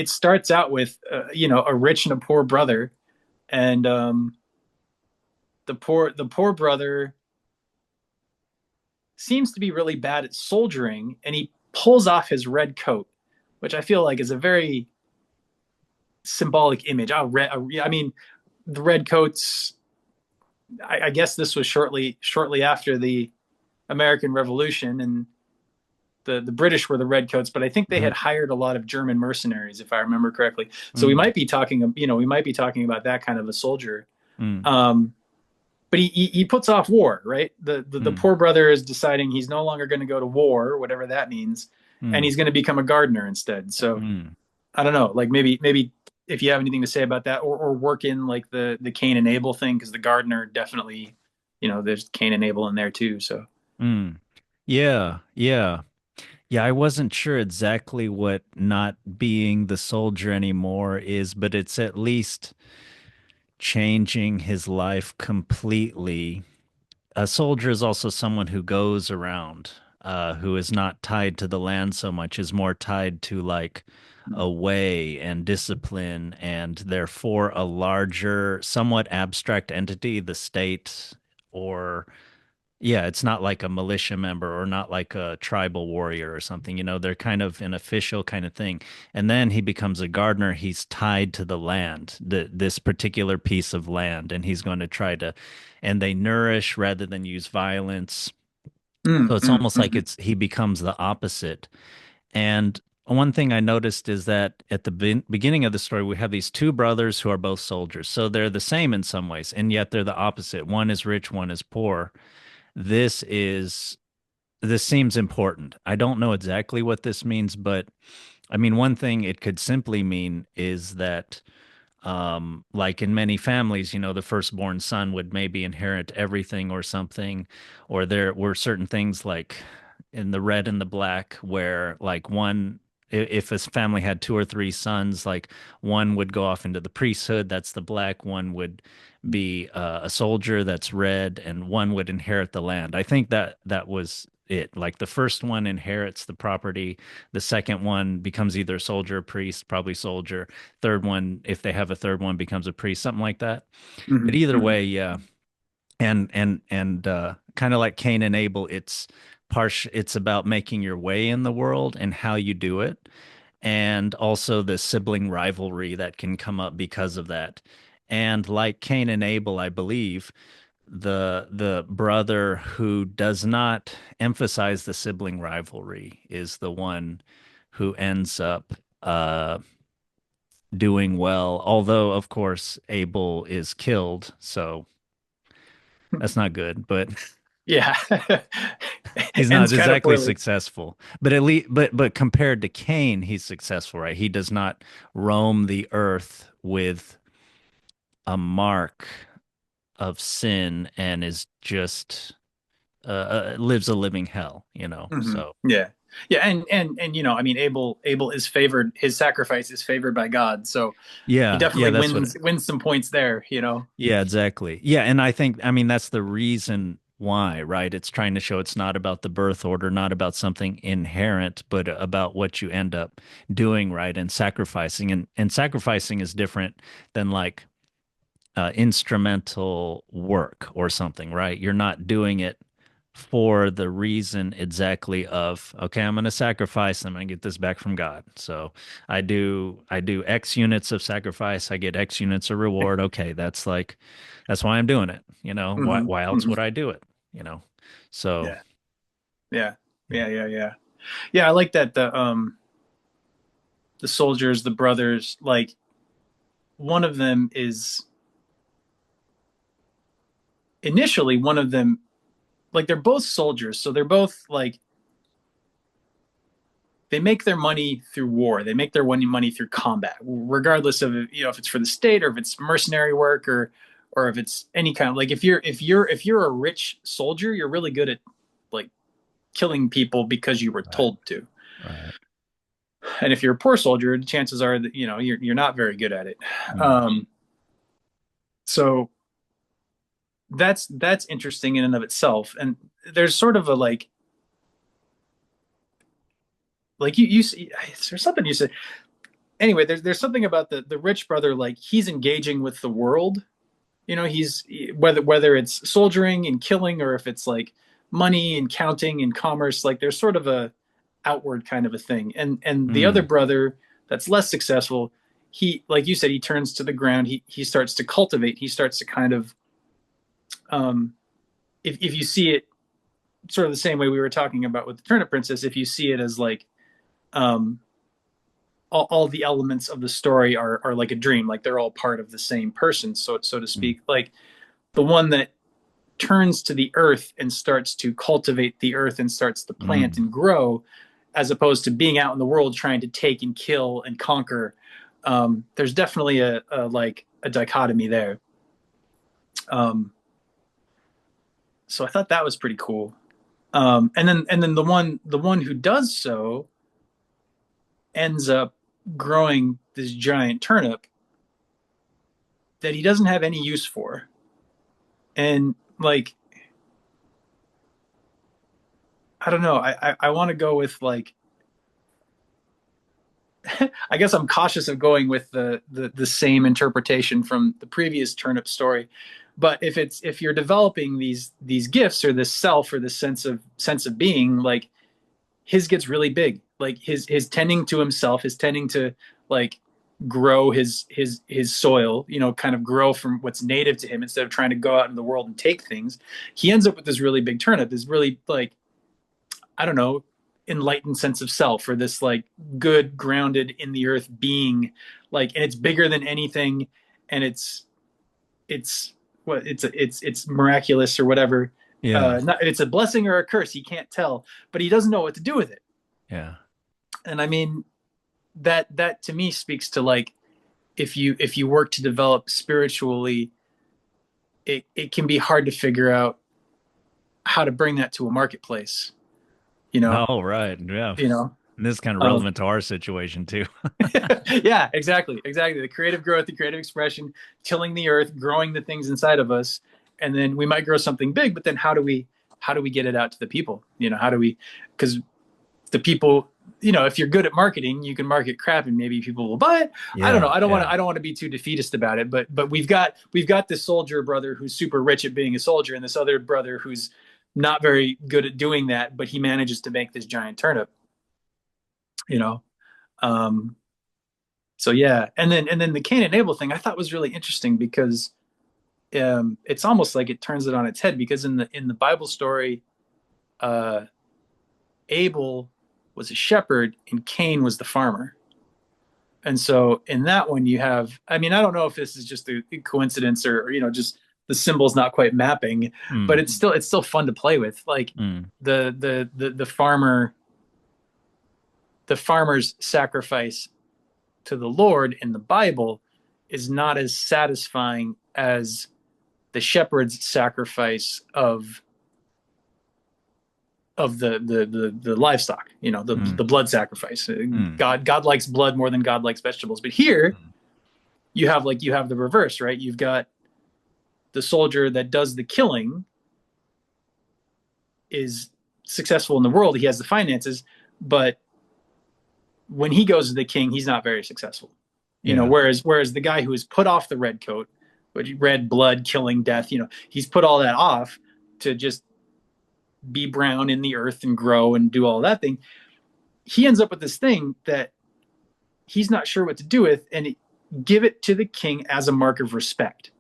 it starts out with a rich and a poor brother, and the poor brother seems to be really bad at soldiering, and he pulls off his red coat, which I feel like is a very symbolic image. I mean, the red coats. I guess this was shortly after the American Revolution, and the British were the redcoats, but I think they Mhm. had hired a lot of German mercenaries, if I remember correctly. So we Mm, might be talking, we might be talking about that kind of a soldier. mm, Um, but he puts off war, right? The mm, poor brother is deciding he's no longer going to go to war, whatever that means, and mm, he's going to become a gardener instead. So mm. I don't know, like maybe if you have anything to say about that, or work in like the Cain and Abel thing, because the gardener definitely, there's Cain and Abel in there too. So Mm. Yeah, yeah. Yeah, I wasn't sure exactly what not being the soldier anymore is, but it's at least changing his life completely. A soldier is also someone who goes around, who is not tied to the land so much, is more tied to like a way and discipline, and therefore a larger, somewhat abstract entity, the state, or yeah, it's not like a militia member or not like a tribal warrior or something. They're kind of an official kind of thing. And then he becomes a gardener. He's tied to the land, this particular piece of land, and he's going to try to, and they nourish rather than use violence. So it's almost like mm. he becomes the opposite. And one thing I noticed is that at the beginning of the story, we have these two brothers who are both soldiers. So they're the same in some ways, and yet they're the opposite. One is rich, one is poor. This is this seems important. I don't know exactly what this means, but I mean, one thing it could simply mean is that, like in many families, the firstborn son would maybe inherit everything or something, or there were certain things like in the red and the black where, like, if a family had two or three sons, like one would go off into the priesthood, that's the black, one would be a soldier, that's red, and one would inherit the land. I think that was it. Like the first one inherits the property, the second one becomes either a soldier, or priest, probably soldier. Third one, if they have a third one, becomes a priest, something like that. But Mhm, either mhm. way, yeah. And kind of like Cain and Abel, it's about making your way in the world and how you do it, and also the sibling rivalry that can come up because of that. And like Cain and Abel, I believe the brother who does not emphasize the sibling rivalry is the one who ends up doing well. Although, of course, Abel is killed, so that's not good. But Yeah. he's not Ends kind of exactly poorly. successful. But at least, but compared to Cain, he's successful, right? He does not roam the earth with a mark of sin and is just lives a living hell, Hmm. So Yeah. Yeah, and I mean, Abel is favored. His sacrifice is favored by God, so he yeah, yeah, definitely that's what. wins some points there. Yeah, exactly. Yeah, and I mean, that's the reason why, right? It's trying to show it's not about the birth order, not about something inherent, but about what you end up doing, right? And sacrificing. And sacrificing is different than like instrumental work or something, right? You're not doing it for the reason exactly of, okay, I'm going to sacrifice, I'm going to get this back from God. So I do X units of sacrifice, I get X units of reward. Okay, that's why I'm doing it. Why Hmm. why else Hmm. would I do it? You know. So, Yeah. Yeah. Yeah. Yeah. Yeah. Yeah. I like that the soldiers, the brothers, like one of them is initially one of them, like they're both soldiers, so they're both like they make their money through war. They make their money through combat, regardless of if it's for the state or if it's mercenary work or if it's any kind of like if you're a rich soldier, you're really good at like killing people because you were right, told to. right. And if you're a poor soldier, the chances are that you're not very good at it. Mm, Um, so that's interesting in and of itself. And there's sort of a like you see there's something you said anyway, there's something about the rich brother, like he's engaging with the world. He's whether it's soldiering and killing, or if it's like money and counting and commerce, like there's sort of a outward kind of a thing. And the other Mm, brother that's less successful, he, like you said, he turns to the ground. He starts to cultivate. He starts to kind of, um, if you see it sort of the same way we were talking about with the Turnip Princess, if you see it as like, um, all the elements of the story are like a dream, like they're all part of the same person, so to mm, speak. Like the one that turns to the earth and starts to cultivate the earth and starts to plant mm. and grow, as opposed to being out in the world trying to take and kill and conquer. There's definitely a like a dichotomy there. Um, so I thought that was pretty cool. And then the one who does so ends up growing this giant turnip that he doesn't have any use for. And like, I don't know, I want to go with like, I guess I'm cautious of going with the same interpretation from the previous turnip story. But if you're developing these gifts, or this self, or this sense of being, like his gets really big. Like his tending to himself, his tending to like grow his soil, kind of grow from what's native to him, instead of trying to go out in the world and take things. He ends up with this really big turnip, this really, like, I don't know, enlightened sense of self, or this like good, grounded in the earth being, like, and it's bigger than anything, and it's what it's miraculous or whatever. Yeah. It's a blessing or a curse. He can't tell, but he doesn't know what to do with it. Yeah. And I mean, that to me speaks to like, if you work to develop spiritually, it can be hard to figure out how to bring that to a marketplace. You know, Oh, right. Yeah. you know. And this is kind of Um, relevant to our situation too. yeah, exactly. The creative growth, the creative expression, tilling the earth, growing the things inside of us, and then we might grow something big. But then how do we get it out to the people? How do we? Because the people, if you're good at marketing, you can market crap and maybe people will buy it. I don't know. Yeah. I don't want to. Yeah. I don't want to be too defeatist about it. But we've got this soldier brother who's super rich at being a soldier, and this other brother who's not very good at doing that, but he manages to make this giant turnip. You know. Um, so yeah, and then the Cain and Abel thing I thought was really interesting, because it's almost like it turns it on its head, because in the Bible story, uh, Abel was a shepherd and Cain was the farmer. And so in that one you have, I mean, I don't know if this is just a coincidence, or just the symbols not quite mapping, but Mm, it's still fun to play with. Like mm, the farmer's sacrifice to the Lord in the Bible is not as satisfying as the shepherd's sacrifice of the livestock, the mm, blood sacrifice. mm, God likes blood more than God likes vegetables. But here you have the reverse, right? You've got the soldier that does the killing, is successful in the world. He has the finances, but when he goes to the king, he's not very successful. yeah. Whereas the guy who has put off the red coat, but red blood, killing, death, he's put all that off to just be brown in the earth and grow and do all that thing. He ends up with this thing that he's not sure what to do with, and give it to the king as a mark of respect.